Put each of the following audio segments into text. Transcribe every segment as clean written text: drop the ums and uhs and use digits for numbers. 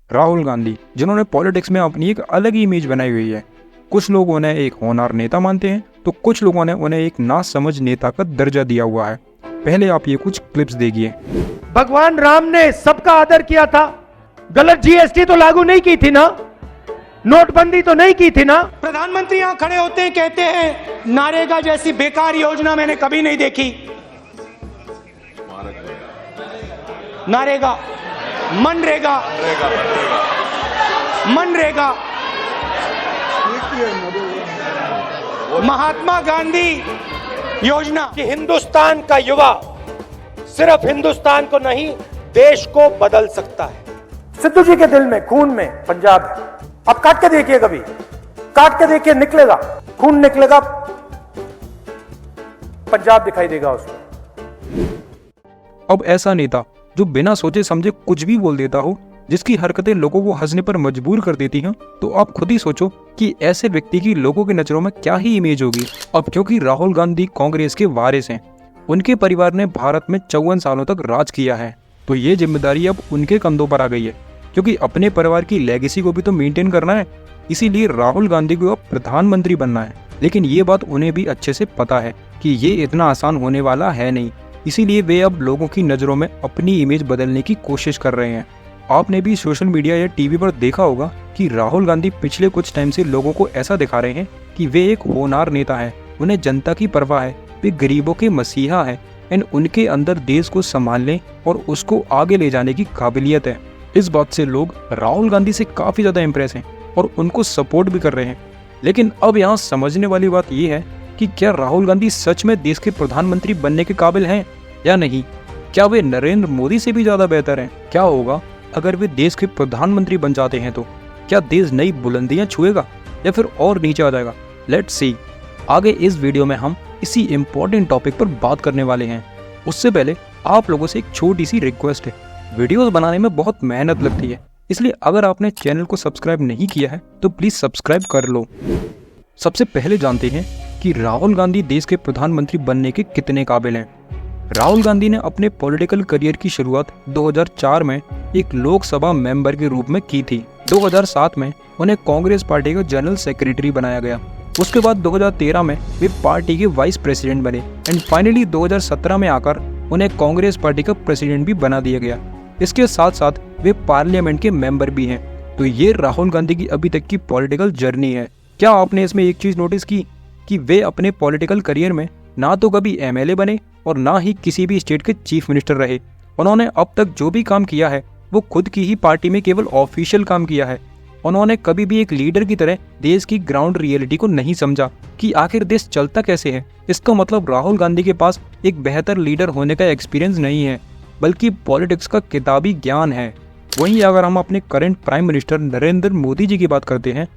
राहुल गांधी, जिन्होंने पॉलिटिक्स में अपनी एक अलग ही इमेज बनाई हुई है। कुछ लोग उन्हें एक होनहार नेता मानते हैं तो कुछ लोगों ने उन्हें एक नासमझ नेता का दर्जा दिया हुआ है। पहले आप ये कुछ क्लिप्स देखिए। भगवान राम ने सबका आदर किया था, गलत जीएसटी तो लागू नहीं की थी ना, नोटबंदी तो नहीं की थी ना। प्रधानमंत्री यहां खड़े होते हैं, कहते हैं नारेगा जैसी बेकार योजना मैंने कभी नहीं देखी। नारेगा, मनरेगा, मनरेगा, महात्मा गांधी योजना। कि हिंदुस्तान का युवा सिर्फ हिंदुस्तान को नहीं देश को बदल सकता है। सिद्धू जी के दिल में, खून में पंजाब है। अब काट के देखिए, कभी काट के देखिए, निकलेगा खून, निकलेगा पंजाब दिखाई देगा उसको। अब ऐसा नेता जो बिना सोचे समझे कुछ भी बोल देता हो, जिसकी हरकतें लोगों को हंसने पर मजबूर कर देती हैं, तो आप खुद ही सोचो कि ऐसे व्यक्ति की लोगों की नजरों में क्या ही इमेज होगी। अब क्योंकि राहुल गांधी कांग्रेस के वारिस हैं, उनके परिवार ने भारत में 54 सालों तक राज किया है, तो ये जिम्मेदारी अब उनके कंधों पर आ गई है, क्योंकि अपने परिवार की लेगेसी को भी तो मेंटेन करना है। इसीलिए राहुल गांधी को अब प्रधानमंत्री बनना है। लेकिन ये बात उन्हें भी अच्छे से पता है कि ये इतना आसान होने वाला है नहीं। इसीलिए वे अब लोगों की नज़रों में अपनी इमेज बदलने की कोशिश कर रहे हैं। आपने भी सोशल मीडिया या टीवी पर देखा होगा कि राहुल गांधी पिछले कुछ टाइम से लोगों को ऐसा दिखा रहे हैं कि वे एक होनहार नेता है, उन्हें जनता की परवाह है, वे गरीबों के मसीहा है एंड उनके अंदर देश को संभालने और उसको आगे ले जाने की काबिलियत है। इस बात से लोग राहुल गांधी से काफ़ी ज़्यादा इम्प्रेस हैं और उनको सपोर्ट भी कर रहे हैं। लेकिन अब यहाँ समझने वाली बात यह है कि क्या राहुल गांधी सच में देश के प्रधानमंत्री बनने के काबिल हैं या नहीं? क्या वे नरेंद्र मोदी से भी ज़्यादा बेहतर हैं? क्या होगा अगर वे देश के प्रधानमंत्री बन जाते हैं तो क्या देश नई बुलंदियां छुएगा या फिर और नीचे आ जाएगा? Let's see. आगे इस वीडियो में हम इसी इम्पोर्टेंट टॉपिक पर बात करने वाले हैं। उससे पहले आप लोगों से एक छोटी सी रिक्वेस्ट है। वीडियोस बनाने में बहुत मेहनत लगती है, इसलिए अगर आपने चैनल को सब्सक्राइब नहीं किया है तो प्लीज सब्सक्राइब कर लो। सबसे पहले जानते हैं कि राहुल गांधी देश के प्रधानमंत्री बनने के कितने काबिल हैं। राहुल गांधी ने अपने पॉलिटिकल करियर की शुरुआत 2004 में एक लोकसभा मेंबर के रूप में की थी। 2007 में उन्हें कांग्रेस पार्टी का जनरल सेक्रेटरी बनाया गया। उसके बाद 2013 में वे पार्टी के वाइस प्रेसिडेंट बने एंड फाइनली 2017 में आकर उन्हें कांग्रेस पार्टी का प्रेसिडेंट भी बना दिया गया। इसके साथ साथ वे पार्लियामेंट के मेंबर भी हैं। तो ये राहुल गांधी की अभी तक की पॉलिटिकल जर्नी है। क्या आपने इसमें एक चीज नोटिस की कि वे अपने पॉलिटिकल करियर में ना तो कभी एमएलए बने और ना ही किसी भी स्टेट के चीफ मिनिस्टर रहे। उन्होंने अब तक जो भी काम किया है वो खुद की ही पार्टी में केवल ऑफिशियल काम किया है। उन्होंने कभी भी एक लीडर की तरह देश की ग्राउंड रियलिटी को नहीं समझा कि आखिर देश चलता कैसे है। इसका मतलब राहुल गांधी के पास एक बेहतर लीडर होने का एक्सपीरियंस नहीं है, बल्कि पॉलिटिक्स का किताबी ज्ञान है। वहीं अगर हम अपने current prime minister Narendra Modi ji की बात करते हैं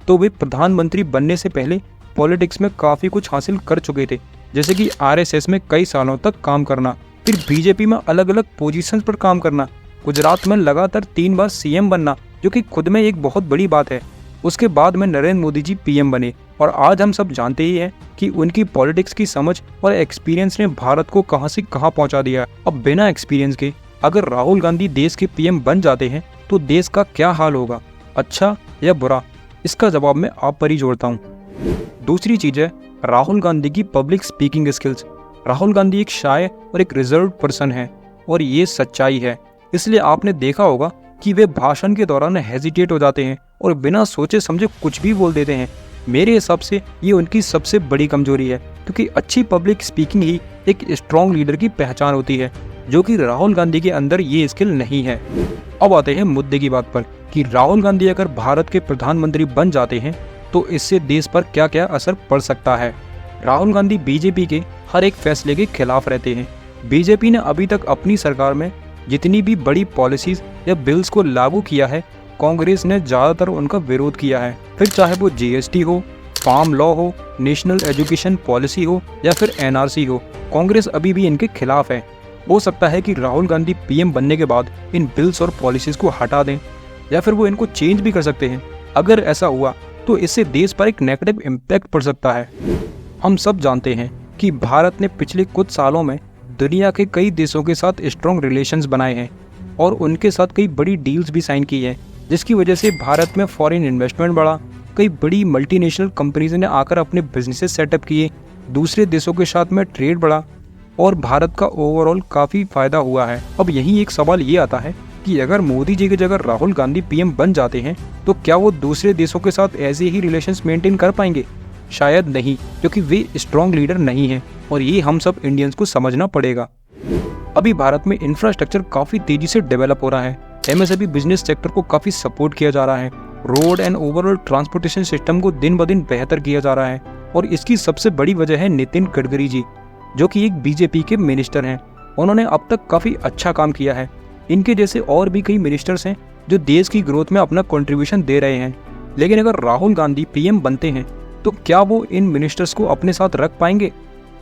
तो वे प्रधानमंत्री बनने से पहले पॉलिटिक्स में काफ़ी कुछ हासिल कर चुके थे, जैसे कि आरएसएस में कई सालों तक काम करना, फिर बीजेपी में अलग अलग पोजीशंस पर काम करना, गुजरात में लगातार 3 बार सीएम बनना, जो कि खुद में एक बहुत बड़ी बात है। उसके बाद में नरेंद्र मोदी जी पीएम बने और आज हम सब जानते ही हैं कि उनकी पॉलिटिक्स की समझ और एक्सपीरियंस ने भारत को कहां से कहां पहुंचा दिया। अब बिना एक्सपीरियंस के अगर राहुल गांधी देश के पीएम बन जाते हैं तो देश का क्या हाल होगा, अच्छा या बुरा? इसका जवाब मैं आप पर ही जोड़ता हूँ। दूसरी चीज है राहुल गांधी की public speaking skills. Rahul Gandhi एक शाय और एक रिजर्व पर्सन है और ये सच्चाई है। इसलिए आपने देखा होगा कि वे भाषण के दौरान हेजिटेट हो जाते हैं और बिना सोचे समझे कुछ भी बोल देते हैं। मेरे हिसाब से ये उनकी सबसे बड़ी कमजोरी है, क्योंकि अच्छी पब्लिक स्पीकिंग ही एक स्ट्रॉन्ग लीडर की पहचान होती है, जो कि राहुल गांधी के अंदर ये स्किल नहीं है। अब आते हैं मुद्दे की बात पर कि राहुल गांधी अगर भारत के प्रधानमंत्री बन जाते हैं तो इससे देश पर क्या क्या असर पड़ सकता है। राहुल गांधी बीजेपी के हर एक फैसले के खिलाफ रहते हैं। बीजेपी ने अभी तक अपनी सरकार में जितनी भी बड़ी पॉलिसीज या बिल्स को लागू किया है, कांग्रेस ने ज़्यादातर उनका विरोध किया है। फिर चाहे वो जीएसटी हो, फार्म लॉ हो, नेशनल एजुकेशन पॉलिसी हो या फिर एनआरसी हो, कांग्रेस अभी भी इनके खिलाफ है। हो सकता है कि राहुल गांधी पीएम बनने के बाद इन बिल्स और पॉलिसीज को हटा दें या फिर वो इनको चेंज भी कर सकते हैं। अगर ऐसा हुआ तो इससे देश पर एक नेगेटिव इम्पैक्ट पड़ सकता है। हम सब जानते हैं कि भारत ने पिछले कुछ सालों में दुनिया के कई देशों के साथ स्ट्रॉन्ग रिलेशंस बनाए हैं और उनके साथ कई बड़ी डील्स भी साइन की हैं, जिसकी वजह से भारत में फॉरेन इन्वेस्टमेंट बढ़ा। कई बड़ी मल्टीनेशनल कंपनीज ने आकर अपने बिजनेसेस सेटअप किए, दूसरे देशों के साथ में ट्रेड बढ़ा और भारत का ओवरऑल काफ़ी फायदा हुआ है। अब यही एक सवाल ये आता है कि अगर मोदी जी की जगह राहुल गांधी पीएम बन जाते हैं तो क्या वो दूसरे देशों के साथ ऐसे ही रिलेशंस मेंटेन कर पाएंगे? शायद नहीं, क्योंकि वे स्ट्रॉन्ग लीडर नहीं हैं और ये हम सब इंडियंस को समझना पड़ेगा। अभी भारत में इंफ्रास्ट्रक्चर काफ़ी तेजी से डेवलप हो रहा है। एमएसएमई बिजनेस सेक्टर को काफ़ी सपोर्ट किया जा रहा है। Road and overall transportation system को दिन ब दिन बेहतर किया जा रहा है और इसकी सबसे बड़ी वजह है नितिन गडकरी जी, जो कि एक बीजेपी के मिनिस्टर हैं। उन्होंने अब तक काफ़ी अच्छा काम किया है। इनके जैसे और भी कई मिनिस्टर्स हैं जो देश की ग्रोथ में अपना कंट्रीब्यूशन दे रहे हैं। लेकिन अगर राहुल गांधी पीएम बनते हैं तो क्या वो इन मिनिस्टर्स को अपने साथ रख पाएंगे?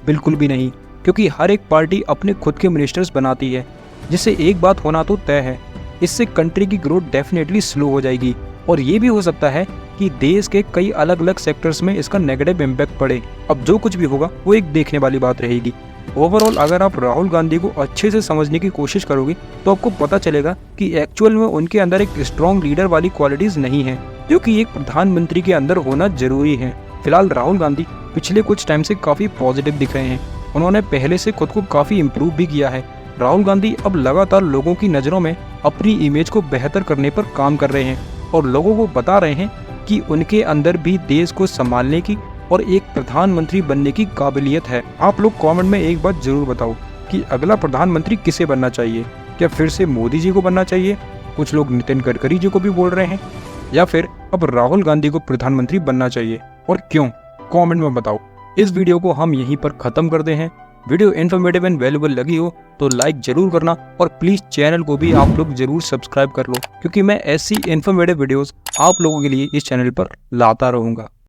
बिल्कुल भी नहीं, क्योंकि हर एक पार्टी अपने खुद के मिनिस्टर्स बनाती है, जिससे एक बात होना तो तय है, इससे कंट्री की ग्रोथ डेफिनेटली स्लो हो जाएगी और ये भी हो सकता है कि देश के कई अलग अलग सेक्टर्स में इसका नेगेटिव इम्पैक्ट पड़े। अब जो कुछ भी होगा वो एक देखने वाली बात रहेगी। ओवरऑल अगर आप राहुल गांधी को अच्छे से समझने की कोशिश करोगे तो आपको पता चलेगा कि एक्चुअल में उनके अंदर एक स्ट्रॉन्ग लीडर वाली क्वालिटीज नहीं है, जो कि एक प्रधानमंत्री के अंदर होना जरूरी है। फिलहाल राहुल गांधी पिछले कुछ टाइम से काफी पॉजिटिव दिख रहे हैं। उन्होंने पहले से खुद को काफी इम्प्रूव भी किया है। राहुल गांधी अब लगातार लोगों की नज़रों में अपनी इमेज को बेहतर करने पर काम कर रहे हैं और लोगों को बता रहे हैं कि उनके अंदर भी देश को संभालने की और एक प्रधानमंत्री बनने की काबिलियत है। आप लोग कमेंट में एक बात जरूर बताओ कि अगला प्रधानमंत्री किसे बनना चाहिए? क्या फिर से मोदी जी को बनना चाहिए? कुछ लोग नितिन गडकरी जी को भी बोल रहे हैं, या फिर अब राहुल गांधी को प्रधानमंत्री बनना चाहिए और क्यों? कमेंट में बताओ। इस वीडियो को हम यहीं पर खत्म करते हैं। वीडियो इन्फॉर्मेटिव एंड वैल्यूएबल लगी हो तो लाइक जरूर करना और प्लीज चैनल को भी आप लोग जरूर सब्सक्राइब कर लो, क्योंकि मैं ऐसी इन्फॉर्मेटिव वीडियोस आप लोगों के लिए इस चैनल पर लाता रहूंगा।